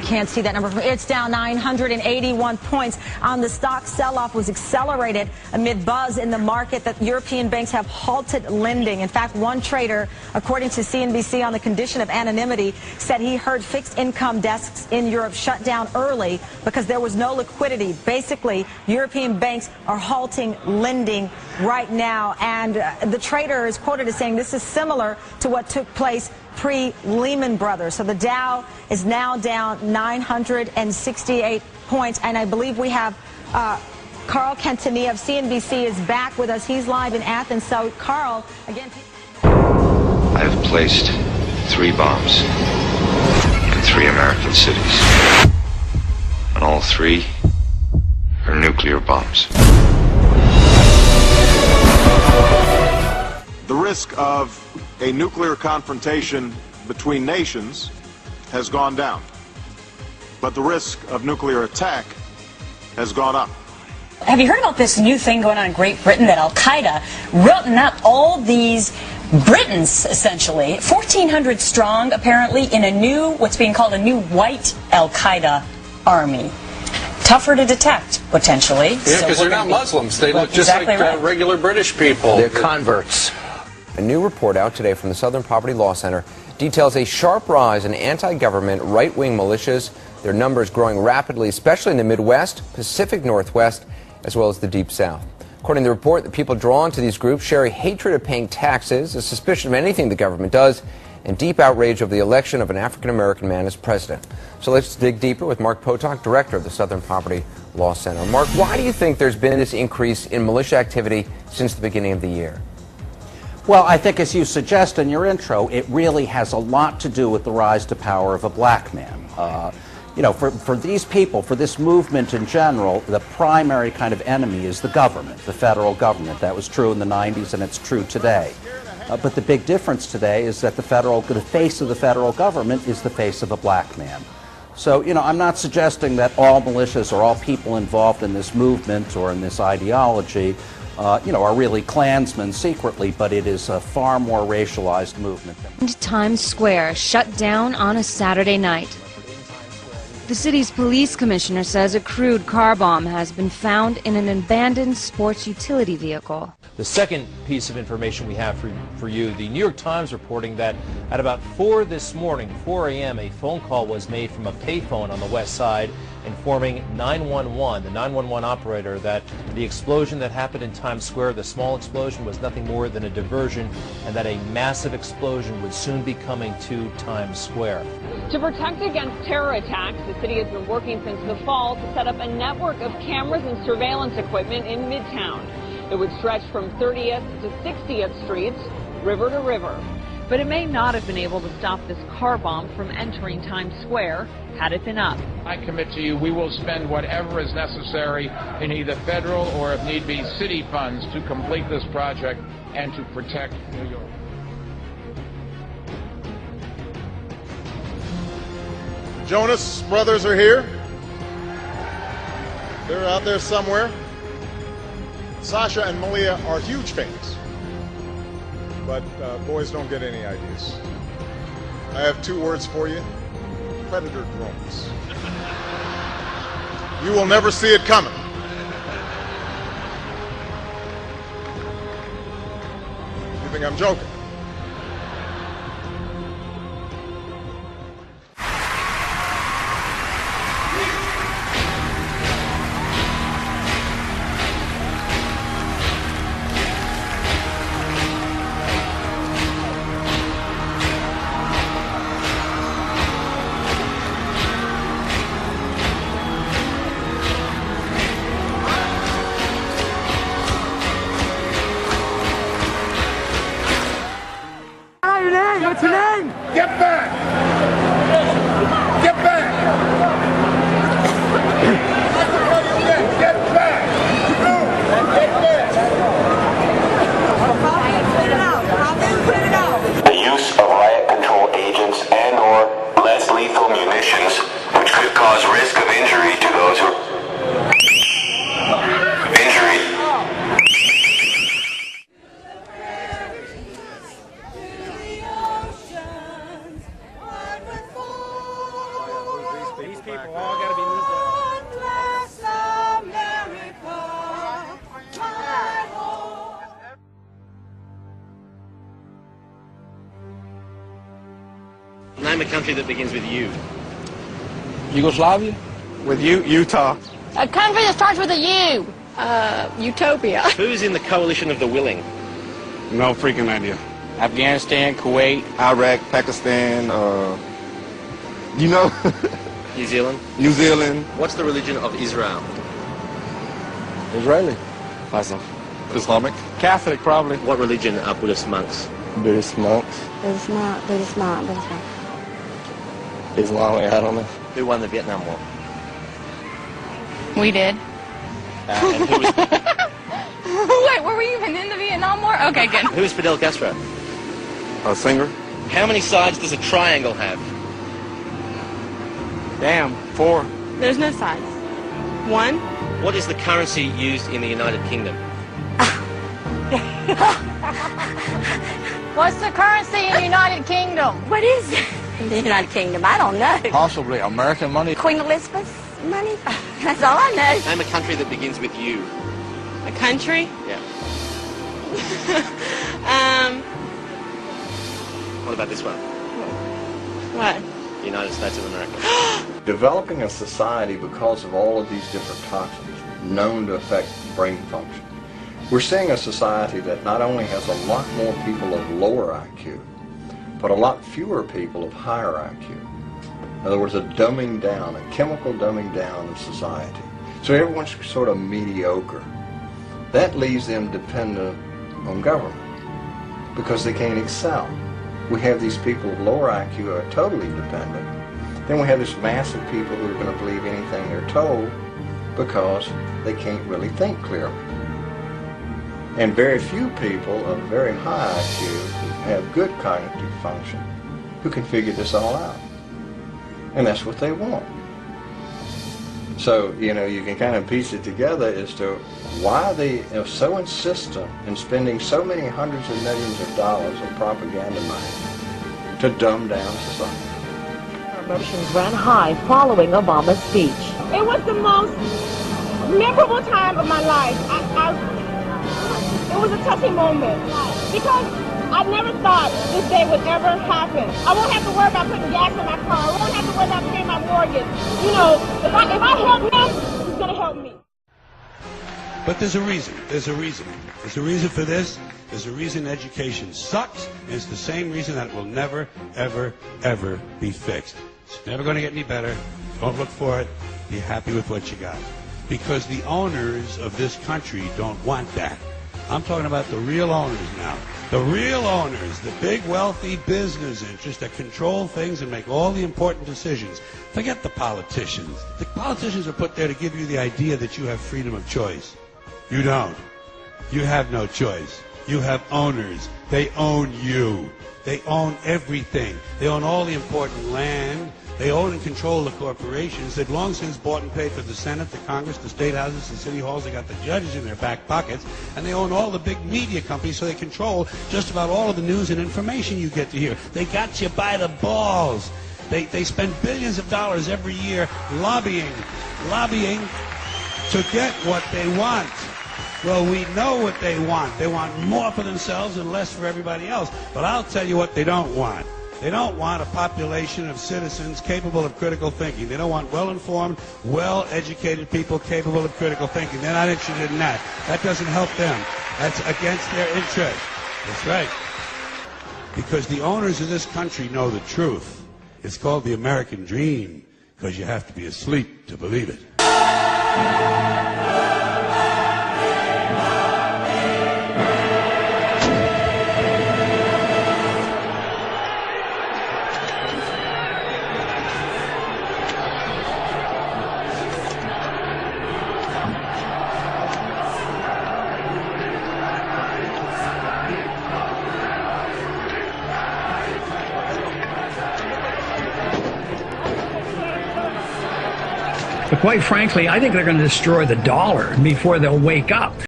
can't see that number. It's down 981 points. On the stock sell-off was accelerated amid buzz in the market that European banks have halted lending. In fact, one trader, according to CNBC on the condition of anonymity, said he heard fixed income desks in Europe shut down early because there was no liquidity. Basically, European banks are halting lending right now. And the trader is quoted as saying this is similar to what took place pre-Lehman Brothers. So the Dow is now down 968 points. And I believe we have Carl Quintanilla of CNBC is back with us. He's live in Athens. So, Carl, again. I have placed 3 bombs in 3 American cities. And all 3 are nuclear bombs. The risk of a nuclear confrontation between nations has gone down, but the risk of nuclear attack has gone up. Have you heard about this new thing going on in Great Britain that Al-Qaeda routing up all these Britons, essentially, 1,400 strong, apparently, in a new, what's being called a new white Al-Qaeda army. Tougher to detect, potentially. Yeah, because they're not Muslims. They look just like regular British people. They're converts. A new report out today from the Southern Poverty Law Center details a sharp rise in anti-government right-wing militias. Their numbers growing rapidly, especially in the Midwest, Pacific Northwest, as well as the Deep South. According to the report, the people drawn to these groups share a hatred of paying taxes, a suspicion of anything the government does, and deep outrage of the election of an African-American man as president. So let's dig deeper with Mark Potok, director of the Southern Poverty Law Center. Mark, why do you think there's been this increase in militia activity since the beginning of the year? Well, I think, as you suggest in your intro, it really has a lot to do with the rise to power of a black man. You know, for these people, for this movement in general, the primary kind of enemy is the government, the federal government. That was true in the 90s, and it's true today. But the big difference today is that the face of the federal government is the face of a black man. So, you know, I'm not suggesting that all militias or all people involved in this movement or in this ideology you know, are really Klansmen secretly, but it is a far more racialized movement. Times Square shut down on a Saturday night. The city's police commissioner says a crude car bomb has been found in an abandoned sports utility vehicle. The second piece of information we have for you, the New York Times reporting that at about 4 this morning, 4 a.m., a phone call was made from a payphone on the west side informing 911, the 911 operator, that the explosion that happened in Times Square, the small explosion, was nothing more than a diversion, and that a massive explosion would soon be coming to Times Square. To protect against terror attacks, the city has been working since the fall to set up a network of cameras and surveillance equipment in Midtown. It would stretch from 30th to 60th Streets, river to river. But it may not have been able to stop this car bomb from entering Times Square had it been up. I commit to you, we will spend whatever is necessary in either federal or, if need be, city funds to complete this project and to protect New York. Jonas brothers are here. They're out there somewhere. Sasha and Malia are huge fans, but boys don't get any ideas. I have 2 words for you: predator drones. You will never see it coming. You think I'm joking? What's your name? Get back! Get back! Get back! The use of riot control agents and/or less lethal munitions, which could cause risk of injury to those who Name a country that begins with U. Yugoslavia? With you, Utah. A country that starts with a U. Utopia. Who's in the coalition of the willing? No freaking idea. Afghanistan, Kuwait, Iraq, Pakistan, you know, New Zealand. New Zealand. What's the religion of Israel? Israeli. Islamic. Catholic, probably. What religion are Buddhist monks? Buddhist monks. Buddhist monk. Islamic, I don't know. Who won the Vietnam War? We did. And who was, Wait, were we even in the Vietnam War? Okay, good. who is Fidel Castro? A singer. How many sides does a triangle have? Damn, 4. There's no sides. 1. What is the currency used in the United Kingdom? What's the currency in the United Kingdom? What is it? In the United Kingdom, I don't know. Possibly American money. Queen Elizabeth's money? That's all I know. Name a country that begins with U. A country? Yeah. What about this one? What? The United States of America. Developing a society because of all of these different toxins known to affect brain function. We're seeing a society that not only has a lot more people of lower IQ, but a lot fewer people of higher IQ. In other words, a dumbing down, a chemical dumbing down of society. So everyone's sort of mediocre. That leaves them dependent on government because they can't excel. We have these people of lower IQ who are totally dependent. Then we have this mass of people who are going to believe anything they're told because they can't really think clearly. And very few people of very high IQ who have good cognitive function who can figure this all out. And that's what they want. So, you know, you can kind of piece it together as to why they are so insistent in spending so many hundreds of millions of dollars of propaganda money to dumb down society. Emotions ran high following Obama's speech. It was the most memorable time of my life. It was a touching moment because I never thought this day would ever happen. I won't have to worry about putting gas in my car. I won't have to worry about paying my mortgage. You know, if I help him, he's going to help me. But there's a reason. There's a reason. There's a reason for this. There's a reason education sucks. And it's the same reason that it will never, ever, ever be fixed. It's never going to get any better. Don't look for it. Be happy with what you got. Because the owners of this country don't want that. I'm talking about the real owners now. The real owners, the big wealthy business interests that control things and make all the important decisions. Forget the politicians. The politicians are put there to give you the idea that you have freedom of choice. You don't. You have no choice. You have owners. They own you. They own everything. They own all the important land. They own and control the corporations. They've long since bought and paid for the Senate, the Congress, the state houses, the city halls. They got the judges in their back pockets. And they own all the big media companies, so they control just about all of the news and information you get to hear. They got you by the balls. They spend billions of dollars every year lobbying to get what they want. Well, we know what they want. They want more for themselves and less for everybody else. But I'll tell you what they don't want. They don't want a population of citizens capable of critical thinking. They don't want well-informed, well-educated people capable of critical thinking. They're not interested in that. That doesn't help them. That's against their interest. That's right. Because the owners of this country know the truth. It's called the American dream, because you have to be asleep to believe it. But quite frankly, I think they're going to destroy the dollar before they'll wake up.